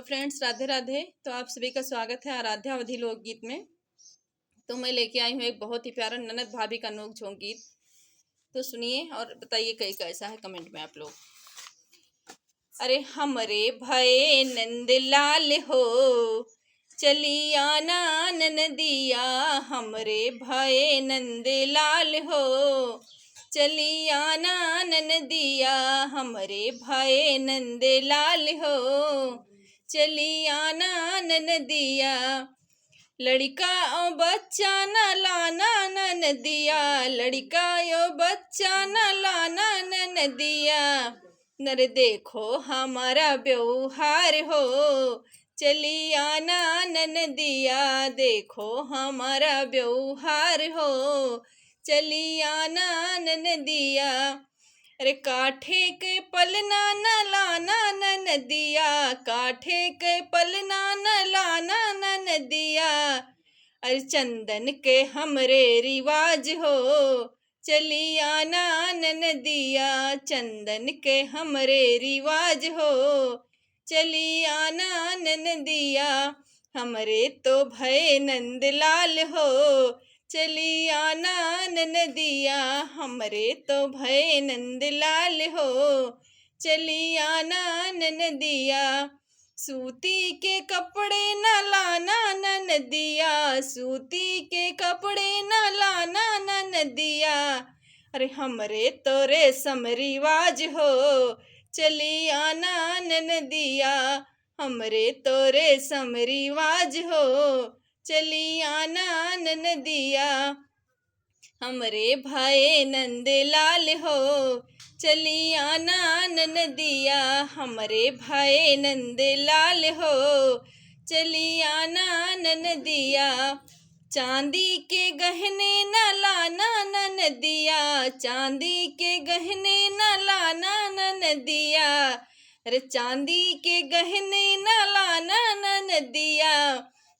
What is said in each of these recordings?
Friends, Radhe Radhe. तो आप सभी का स्वागत है आराध्या अवधि लोकगीत में। तो मैं लेके आई हूँ एक बहुत ही प्यारा ननद भाभी का नोक झोंक गीत। तो सुनिए और बताइए कई कैसा है कमेंट में आप लोग। अरे हमरे भये नंद लाल हो, चली आना ननदिया। हमरे भये नंद लाल हो, चली आना ननदिया। हमरे भये नंद लाल हो, चली आना ननदिया। लड़का ओ बच्चा न लाना ननदिया, लड़का ओ बच्चा न लाना ननदिया। नर देखो हमारा व्यवहार हो, चली आना ननदिया। देखो हमारा व्यवहार हो, चली आना ननदिया। अरे काठे के पलना न लाना ननदिया, काठे के पलना न लाना ननदिया। अरे चंदन के हमरे रिवाज हो, चली आना ननदिया। चंदन के हमरे रिवाज हो, चली आना ननदिया। हमरे तो भये नंद लाल हो, चली आना ननदिया। हमरे तो भये नंद लाल हो, चली आना ननदिया। सूती के कपड़े न लाना ननदिया, सूती के कपड़े न लाना ननदिया। अरे हमरे तो रेशम रिवाज हो, चली आना ननदिया। हमरे तो रेशम रिवाज हो, चली आना ननदिया। हमरे भये नंद लाल हो, चली आना ननदिया। हमरे भये नंद लाल हो, चली आना ननदिया। चांदी के गहने न लाना ननदिया, चांदी के गहने न लाना ननदिया। अरे चांदी के गहने न लाना ननदिया।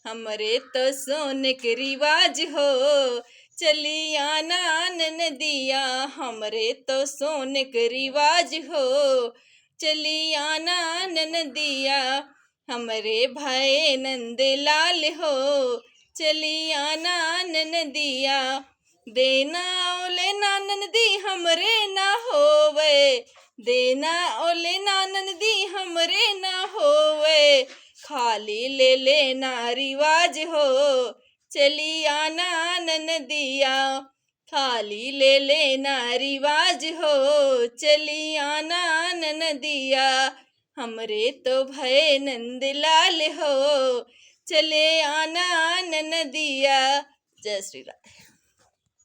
हमरे तो सोने के रिवाज हो, चली आना ननदिया। हमरे तो सोने के रिवाज हो, चली आना ननदिया। हमरे भये नंद लाल हो, चली आना ननदिया। देना ओले ना ननदी हमरे ना होवे, देना ओले ना ननदी हमरे ना होवे। खाली ले लेना रिवाज हो, चली आना ननदिया। खाली ले लेना रिवाज हो, चली आना ननदिया। हमरे तो भये नंद लाल हो, चले आना ननदिया। जय श्री राधे।